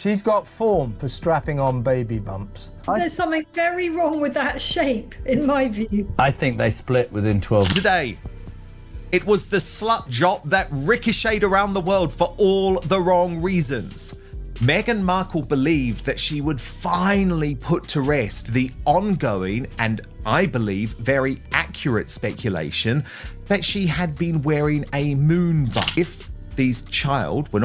She's got form for strapping on baby bumps. There's something very wrong with that shape, in my view. I think they split within 12. Today, it was the slut job that ricocheted around the world for all the wrong reasons. Meghan Markle believed that she would finally put to rest the ongoing and, I believe, very accurate speculation that she had been wearing a moon bump. If these children were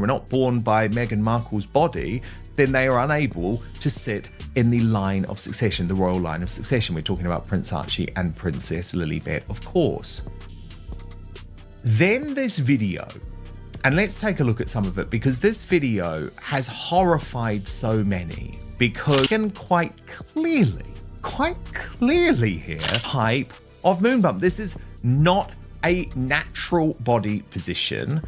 not born by Meghan Markle's body, then they are unable to sit in the line of succession, the royal line of succession. We're talking about Prince Archie and Princess Lilibet, of course. Then this video, and let's take a look at some of it, because this video has horrified so many, because you can quite clearly hear hype of moon bump. This is not a natural body position.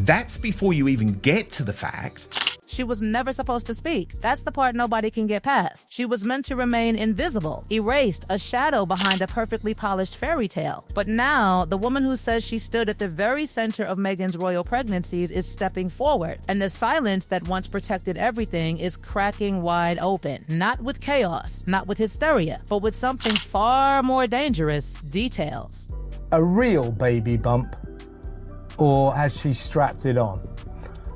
That's before you even get to the fact she was never supposed to speak. That's the part nobody can get past. She was meant to remain invisible, erased, a shadow behind a perfectly polished fairy tale. But now, the woman who says she stood at the very center of Meghan's royal pregnancies is stepping forward, and the silence that once protected everything is cracking wide open. Not with chaos, not with hysteria, but with something far more dangerous: details. A real baby bump, or has she strapped it on?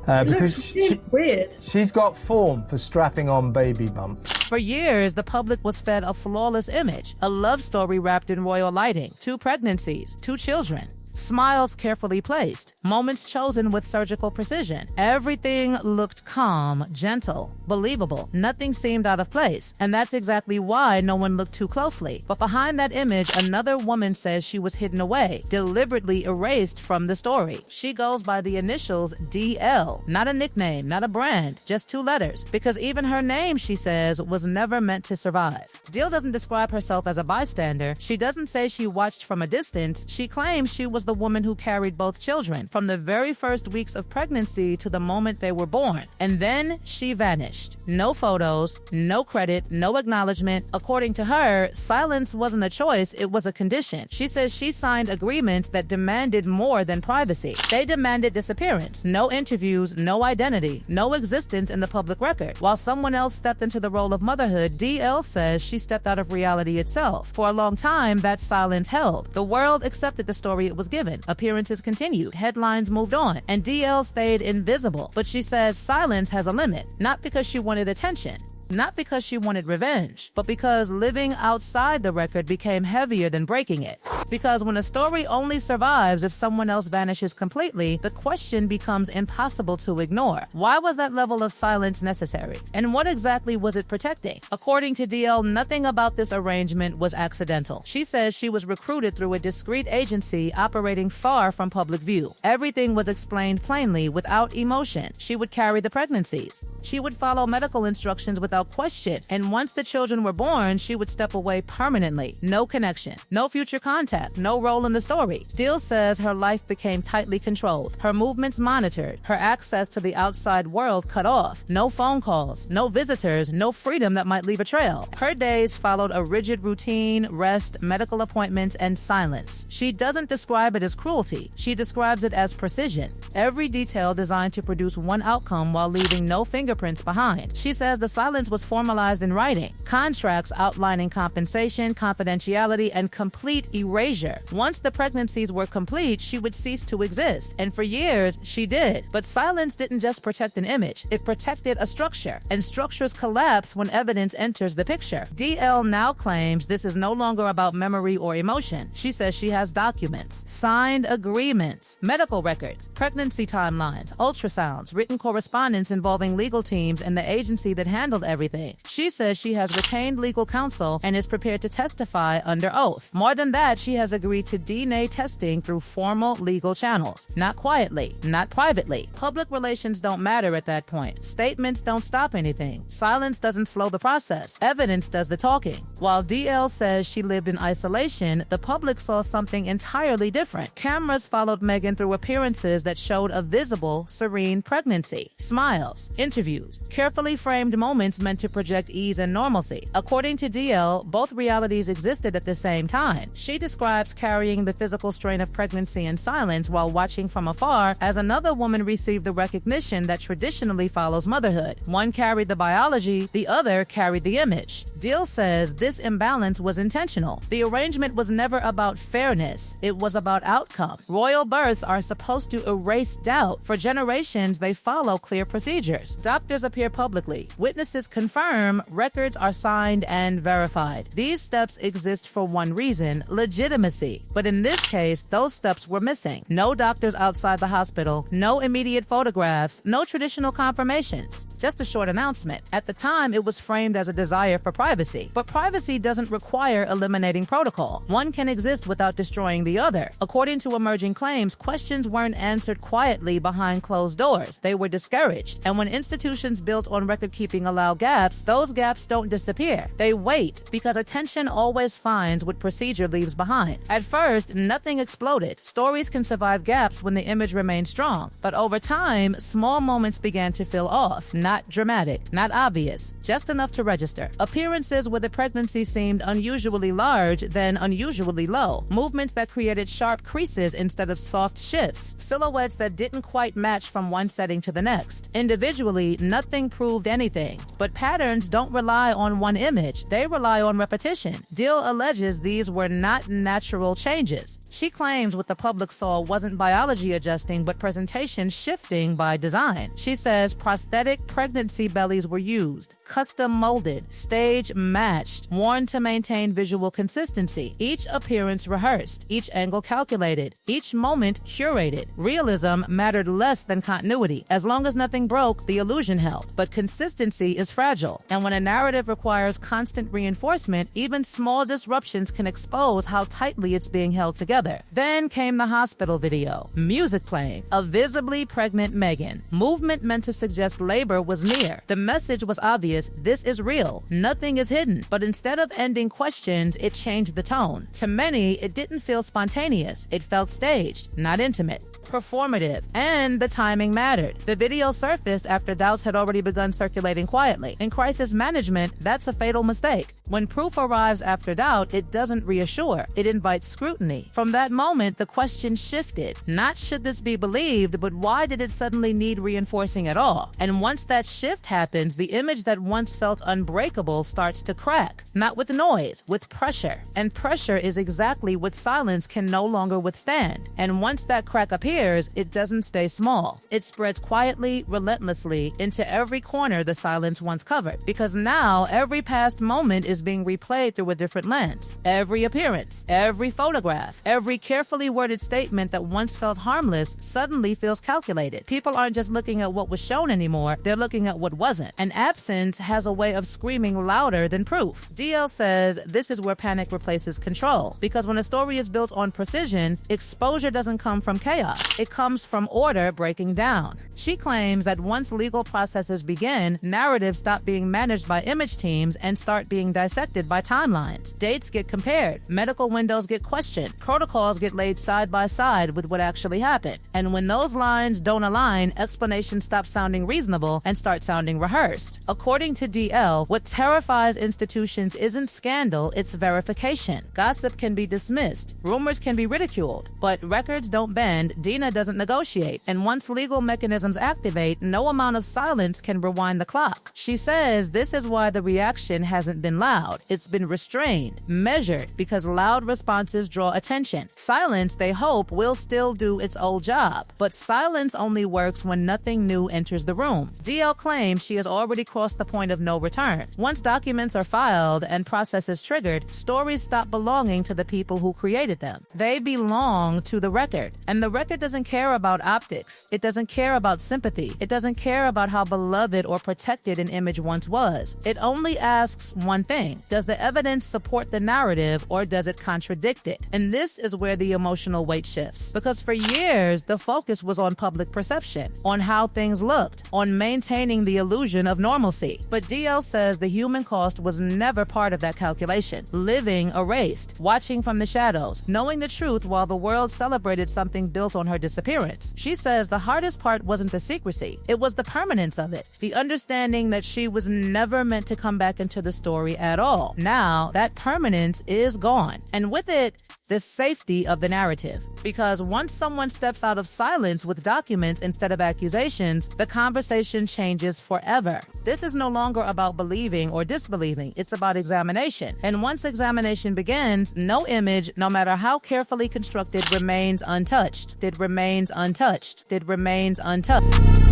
Because really weird. She's got form for strapping on baby bumps. For years, the public was fed a flawless image, a love story wrapped in royal lighting, 2 pregnancies, 2 children. Smiles carefully placed, moments chosen with surgical precision. Everything looked calm, gentle, believable. Nothing seemed out of place, and that's exactly why no one looked too closely. But behind that image, another woman says she was hidden away, deliberately erased from the story. She goes by the initials DL, not a nickname, not a brand, just 2 letters, because even her name, she says, was never meant to survive. DL doesn't describe herself as a bystander. She doesn't say she watched from a distance. She claims she was the woman who carried both children from the very first weeks of pregnancy to the moment they were born. And then she vanished. No photos, no credit, no acknowledgement. According to her, silence wasn't a choice, it was a condition. She says she signed agreements that demanded more than privacy. They demanded disappearance, no interviews, no identity, no existence in the public record. While someone else stepped into the role of motherhood, DL says she stepped out of reality itself. For a long time, that silence held. The world accepted the story it was given. Appearances continued, headlines moved on, and DL stayed invisible. But she says silence has a limit, not because she wanted attention, not because she wanted revenge, but because living outside the record became heavier than breaking it. Because when a story only survives if someone else vanishes completely, the question becomes impossible to ignore. Why was that level of silence necessary? And what exactly was it protecting? According to DL, nothing about this arrangement was accidental. She says she was recruited through a discreet agency operating far from public view. Everything was explained plainly, without emotion. She would carry the pregnancies. She would follow medical instructions without question. And once the children were born, she would step away permanently. No connection, no future contact, no role in the story. Steele says her life became tightly controlled, her movements monitored, her access to the outside world cut off. No phone calls, no visitors, no freedom that might leave a trail. Her days followed a rigid routine, rest, medical appointments, and silence. She doesn't describe it as cruelty. She describes it as precision. Every detail designed to produce one outcome while leaving no fingerprints behind. She says the silence was formalized in writing, contracts outlining compensation, confidentiality, and complete erasure. Once the pregnancies were complete, she would cease to exist, and for years she did. But silence didn't just protect an image, it protected a structure, and structures collapse when evidence enters the picture. DL now claims this is no longer about memory or emotion. She says she has documents, signed agreements, medical records, pregnancy timelines, ultrasounds, written correspondence involving legal teams and the agency that handled everything. She says she has retained legal counsel and is prepared to testify under oath. More than that, she has agreed to DNA testing through formal legal channels. Not quietly, not privately. Public relations don't matter at that point. Statements don't stop anything. Silence doesn't slow the process. Evidence does the talking. While DL says she lived in isolation, the public saw something entirely different. Cameras followed Meghan through appearances that showed a visible, serene pregnancy. Smiles, interviews, carefully framed moments meant to project ease and normalcy. According to DL, both realities existed at the same time. She describes carrying the physical strain of pregnancy in silence while watching from afar as another woman received the recognition that traditionally follows motherhood. One carried the biology, the other carried the image. Deal says this imbalance was intentional. The arrangement was never about fairness. It was about outcome. Royal births are supposed to erase doubt. For generations, they follow clear procedures. Doctors appear publicly. Witnesses confirm. Records are signed and verified. These steps exist for one reason: legitimacy. But in this case, those steps were missing. No doctors outside the hospital, no immediate photographs, no traditional confirmations. Just a short announcement. At the time, it was framed as a desire for privacy. But privacy doesn't require eliminating protocol. One can exist without destroying the other. According to emerging claims, questions weren't answered quietly behind closed doors. They were discouraged. And when institutions built on record-keeping allow gaps, those gaps don't disappear. They wait, because attention always finds what procedure leaves behind. At first, nothing exploded. Stories can survive gaps when the image remains strong. But over time, small moments began to feel off. Not dramatic, not obvious, just enough to register. Appearances where the pregnancy seemed unusually large, then unusually low. Movements that created sharp creases instead of soft shifts. Silhouettes that didn't quite match from one setting to the next. Individually, nothing proved anything. But patterns don't rely on one image. They rely on repetition. Dill alleges these were not natural changes. She claims what the public saw wasn't biology adjusting, but presentation shifting by design. She says prosthetic pregnancy bellies were used, custom molded, stage matched, worn to maintain visual consistency. Each appearance rehearsed, each angle calculated, each moment curated. Realism mattered less than continuity. As long as nothing broke, the illusion held. But consistency is fragile, and when a narrative requires constant reinforcement, even small disruptions can expose how tightly it's being held together. Then came the hospital video. Music playing. A visibly pregnant Meghan. Movement meant to suggest labor was near. The message was obvious: this is real. Nothing is hidden. But instead of ending questions, it changed the tone. To many, it didn't feel spontaneous. It felt staged, not intimate. Performative, and the timing mattered. The video surfaced after doubts had already begun circulating quietly. In crisis management, that's a fatal mistake. When proof arrives after doubt, it doesn't reassure. It invites scrutiny. From that moment, the question shifted. Not should this be believed, but why did it suddenly need reinforcing at all? And once that shift happens, the image that once felt unbreakable starts to crack. Not with noise, with pressure. And pressure is exactly what silence can no longer withstand. And once that crack appears, it doesn't stay small. It spreads quietly, relentlessly, into every corner the silence once covered. Because now, every past moment is being replayed through a different lens. Every appearance, every photograph, every carefully worded statement that once felt harmless suddenly feels calculated. People aren't just looking at what was shown anymore, they're looking at what wasn't. And absence has a way of screaming louder than proof. DL says this is where panic replaces control. Because when a story is built on precision, exposure doesn't come from chaos. It comes from order breaking down. She claims that once legal processes begin, narratives stop being managed by image teams and start being dissected by timelines. Dates get compared, medical windows get questioned, protocols get laid side by side with what actually happened. And when those lines don't align, explanations stop sounding reasonable and start sounding rehearsed. According to DL, what terrifies institutions isn't scandal, it's verification. Gossip can be dismissed, rumors can be ridiculed, but records don't bend, Dina doesn't negotiate, and once legal mechanisms activate, no amount of silence can rewind the clock. She says this is why the reaction hasn't been loud. It's been restrained, measured, because loud responses draw attention. Silence, they hope, will still do its old job. But silence only works when nothing new enters the room. DL claims she has already crossed the point of no return. Once documents are filed and processes triggered, stories stop belonging to the people who created them. They belong to the record. And the record doesn't care about optics. It doesn't care about sympathy. It doesn't care about how beloved or protected an image once was. It only asks one thing: does the evidence support the narrative or does it contradict it? And this is where the emotional weight shifts. Because for years, the focus was on public perception, on how things looked, on maintaining the illusion of normalcy. But DL says the human cost was never part of that calculation. Living erased, watching from the shadows, knowing the truth while the world celebrated something built on her her disappearance. She says the hardest part wasn't the secrecy, it was the permanence of it, the understanding that she was never meant to come back into the story at all. Now, that permanence is gone, and with it, the safety of the narrative. Because once someone steps out of silence with documents instead of accusations, the conversation changes forever. This is no longer about believing or disbelieving, it's about examination. And once examination begins, no image, no matter how carefully constructed, remains untouched. It remains untouched. It remains untouched.